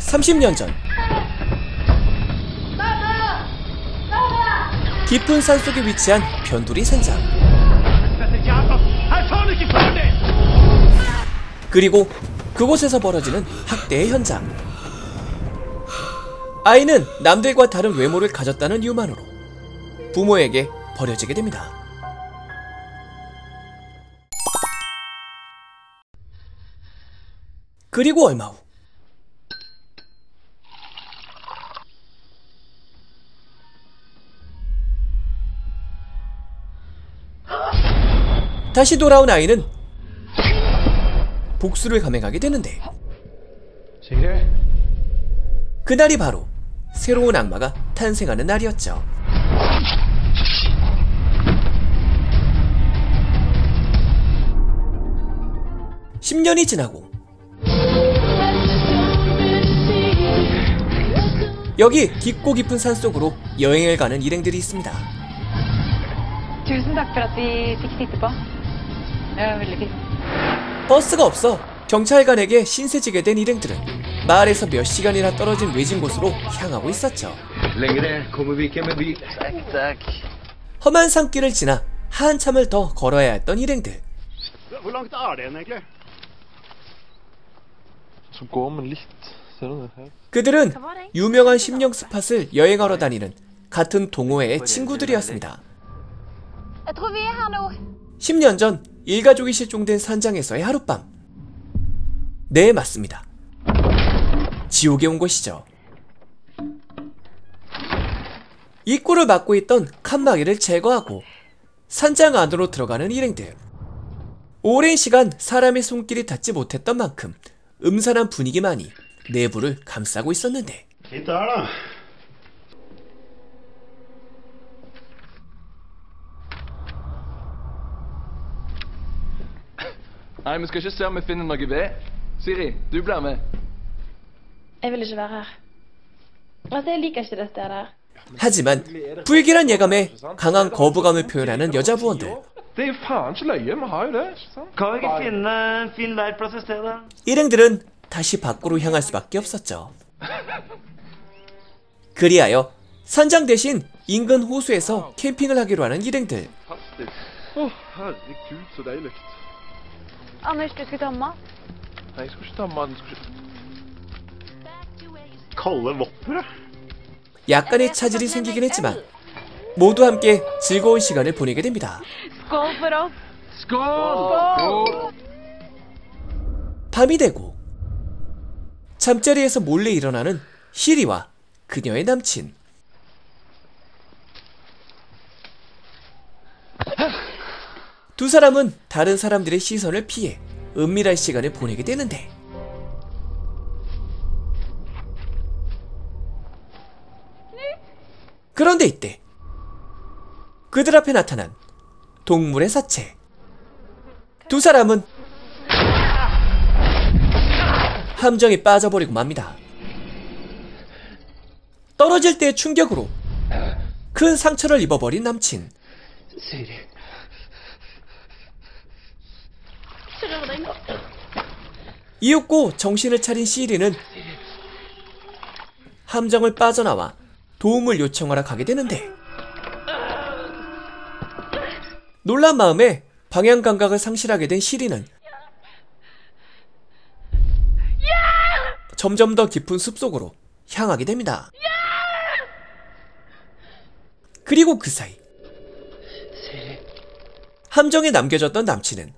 30년 전 깊은 산속에 위치한 변두리 산장. 그리고 그곳에서 벌어지는 학대의 현장. 아이는 남들과 다른 외모를 가졌다는 이유만으로 부모에게 버려지게 됩니다. 그리고 얼마 후 다시 돌아온 아이는 복수를 감행하게 되는데, 그날이 바로 새로운 악마가 탄생하는 날이었죠. (10년이) 지나고 여기 깊고 깊은 산속으로 여행을 가는 일행들이 있습니다. Tusen takk for at vi fikk titte på. Det var veldig fint. 버스가 없어 경찰관에게 신세지게 된 일행들은 마을에서 몇 시간이나 떨어진 외진 곳으로 향하고 있었죠. 험한 산길을 지나 한참을 더 걸어야 했던 일행들. 그들은 유명한 심령 스팟을 여행하러 다니는 같은 동호회의 친구들이었습니다. 10년 전 일가족이 실종된 산장에서의 하룻밤. 네, 맞습니다. 지옥에 온 것이죠. 입구를 막고 있던 칸막이를 제거하고 산장 안으로 들어가는 일행들. 오랜 시간 사람의 손길이 닿지 못했던 만큼 음산한 분위기만이 내부를 감싸고 있었는데, Nei, vi skal ikke se om vi finner noe ved. Siri, du blir med. Jeg vil ikke være her. Altså, jeg liker ikke det stedet her. 하지만 불길한 예감에 강한 거부감을 표현하는 여자 부원들. Det er jo faen ikke løye, vi har jo det, ikke sant? Kan vi ikke finne en fin leirplass i stedet? 일행들은 다시 밖으로 향할 수밖에 없었죠. 그리하여 산장 대신 인근 호수에서 캠핑을 하기로 하는 일행들. Herregud, så deilig. Anders, du skulle ta mat? Nei, jeg skulle ikke ta maten. Kalde votter, 약간의 차질이 생기긴 했지만 모두 함께 즐거운 시간을 보내게 됩니다. Skål for oss! Skål! 밤이 되고 잠자리에서 몰래 일어나는 시리와 그녀의 남친. 두 사람은 다른 사람들의 시선을 피해 은밀한 시간을 보내게 되는데, 그런데 이때 그들 앞에 나타난 동물의 사체. 두 사람은 함정에 빠져버리고 맙니다. 떨어질 때의 충격으로 큰 상처를 입어버린 남친. 이윽고 정신을 차린 시리는 함정을 빠져나와 도움을 요청하러 가게 되는데, 놀란 마음에 방향 감각을 상실하게 된 시리는 점점 더 깊은 숲속으로 향하게 됩니다. 그리고 그 사이 함정에 남겨졌던 남친은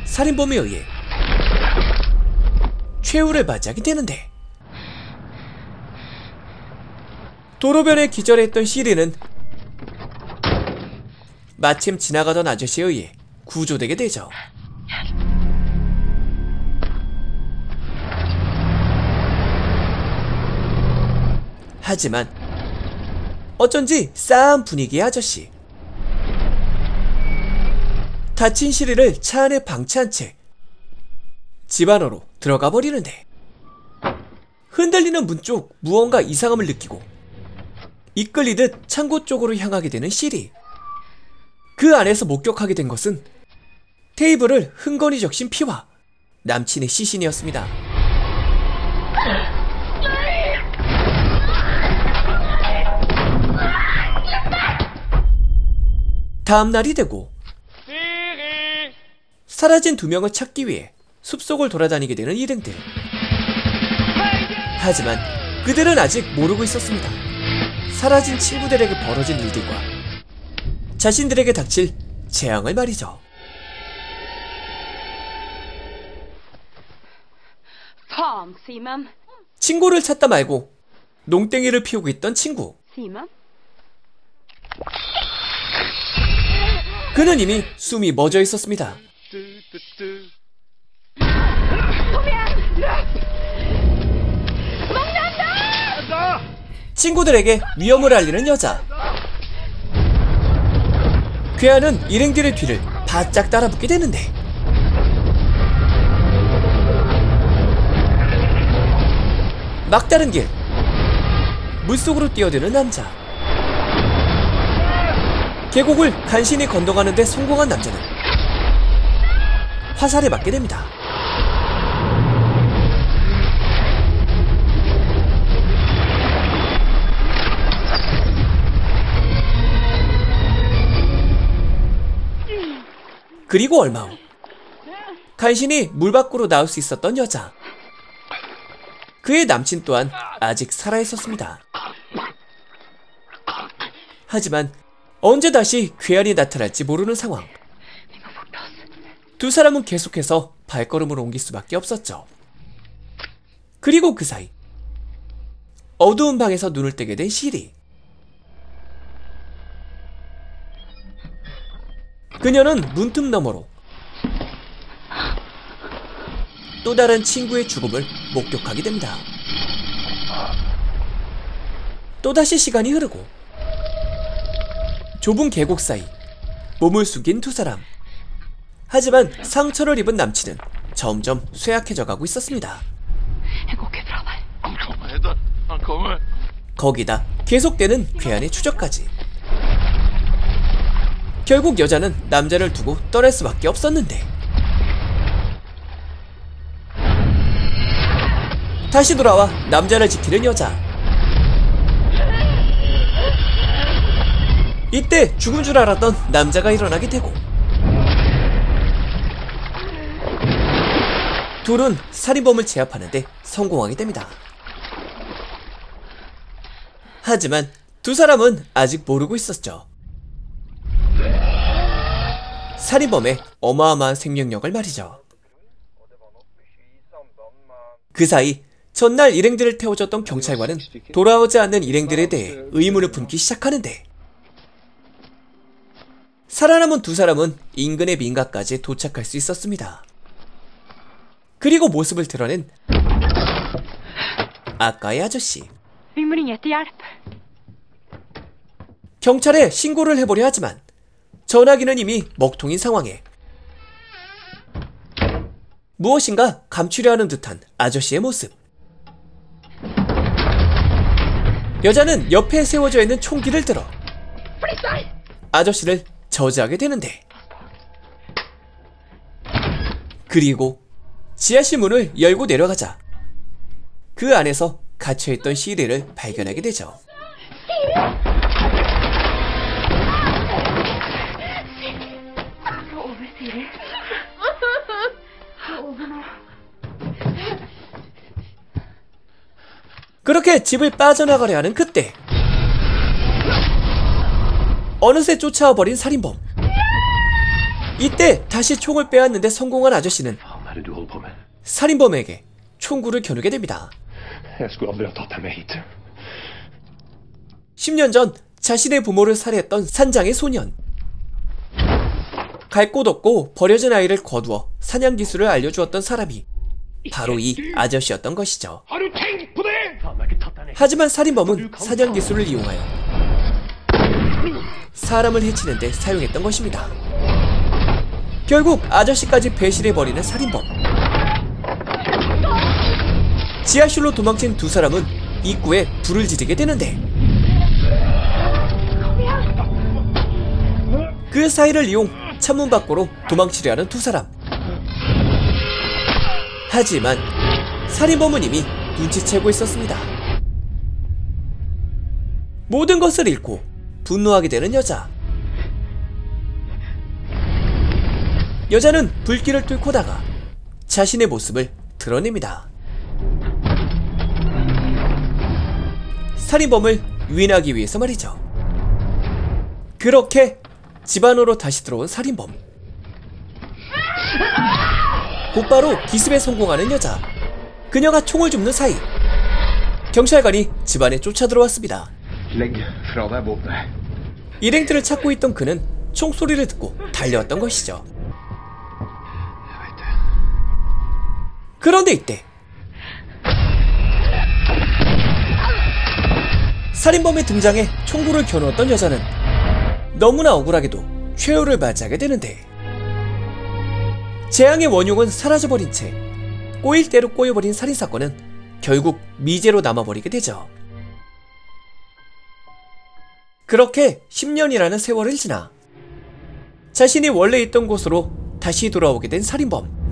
살인범에 의해 최후를 맞이하게 되는데, 도로변에 기절했던 시리는 마침 지나가던 아저씨에 의해 구조되게 되죠. 하지만 어쩐지 싸한 분위기의 아저씨. 다친 시리를 차 안에 방치한 채 집 안으로 들어가 버리는데, 흔들리는 문 쪽 무언가 이상함을 느끼고 이끌리듯 창고 쪽으로 향하게 되는 시리. 그 안에서 목격하게 된 것은 테이블을 흥건히 적신 피와 남친의 시신이었습니다. 다음 날이 되고 사라진 2명을 찾기 위해 숲속을 돌아다니게 되는 일행들. 하지만 그들은 아직 모르고 있었습니다. 사라진 친구들에게 벌어진 일들과 자신들에게 닥칠 재앙을 말이죠. Faen, Simen. 친구를 찾다 말고 농땡이를 피우고 있던 친구. Simen? 그는 이미 숨이 멎어 있었습니다. 친구들에게 위험을 알리는 여자. 괴한은 일행들의 뒤를 바짝 따라붙게 되는데 막다른 길, 물속으로 뛰어드는 남자. 계곡을 간신히 건너가는 데 성공한 남자는 화살에 맞게 됩니다. 그리고 얼마 후 간신히 물 밖으로 나올 수 있었던 여자. 그의 남친 또한 아직 살아있었습니다. 하지만 언제 다시 괴한이 나타날지 모르는 상황. 두 사람은 계속해서 발걸음을 옮길 수밖에 없었죠. 그리고 그 사이 어두운 방에서 눈을 뜨게 된 시리. 그녀는 문틈 너머로 또 다른 친구의 죽음을 목격하게 됩니다. 또다시 시간이 흐르고 좁은 계곡 사이 몸을 숙인 두 사람. 하지만 상처를 입은 남친은 점점 쇠약해져 가고 있었습니다. 거기다 계속되는 괴한의 추적까지. 결국 여자는 남자를 두고 떠날 수밖에 없었는데 다시 돌아와 남자를 지키는 여자. 이때 죽은 줄 알았던 남자가 일어나게 되고 둘은 살인범을 제압하는데 성공하게 됩니다. 하지만 두 사람은 아직 모르고 있었죠. 살인범의 어마어마한 생명력을 말이죠. 그 사이 전날 일행들을 태워줬던 경찰관은 돌아오지 않는 일행들에 대해 의문을 품기 시작하는데 살아남은 두 사람은 인근의 민가까지 도착할 수 있었습니다. 그리고 모습을 드러낸 아까의 아저씨. Vi må ringe etter hjelp. 경찰에 신고를 해보려 하지만 전화기는 이미 먹통인 상황에 무엇인가 감추려 하는 듯한 아저씨의 모습. 여자는 옆에 세워져 있는 총기를 들어 아저씨를 저지하게 되는데 그리고 지하실 문을 열고 내려가자 그 안에서 갇혀있던 시리를 발견하게 되죠. 그렇게 집을 빠져나가려 하는 그때 어느새 쫓아와 버린 살인범. 이때 다시 총을 빼앗는데 성공한 아저씨는 살인범에게 총구를 겨누게 됩니다. 10년 전 자신의 부모를 살해했던 산장의 소년. 갈 곳 없고 버려진 아이를 거두어 사냥 기술을 알려주었던 사람이 바로 이 아저씨였던 것이죠. 하지만 살인범은 사냥 기술을 이용하여 사람을 해치는데 사용했던 것입니다. 결국 아저씨까지 배신해버리는 살인범. 지하실로 도망친 두 사람은 입구에 불을 지르게 되는데 그 사이를 이용 창문 밖으로 도망치려 하는 두 사람. 하지만 살인범은 이미 눈치채고 있었습니다. 모든 것을 잃고 분노하게 되는 여자. 여자는 불길을 뚫고 나가 자신의 모습을 드러냅니다. 살인범을 유인하기 위해서 말이죠. 그렇게 집 안으로 다시 들어온 살인범. 곧바로 기습에 성공하는 여자. 그녀가 총을 줍는 사이 경찰관이 집안에 쫓아 들어왔습니다. 일행들을 찾고 있던 그는 총소리를 듣고 달려왔던 것이죠. 그런데 이때 살인범의 등장에 총구를 겨누었던 여자는 너무나 억울하게도 최후를 맞이하게 되는데, 재앙의 원흉은 사라져버린 채 꼬일 대로 꼬여버린 살인사건은 결국 미제로 남아버리게 되죠. 그렇게 10년이라는 세월을 지나 자신이 원래 있던 곳으로 다시 돌아오게 된 살인범.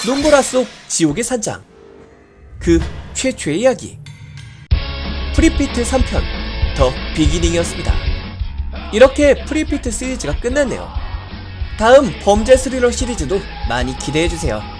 눈보라 속 지옥의 산장, 그 최초의 이야기 프리피트 3편 더 비기닝이었습니다. 이렇게 프리피트 시리즈가 끝났네요. 다음 범죄 스릴러 시리즈도 많이 기대해주세요.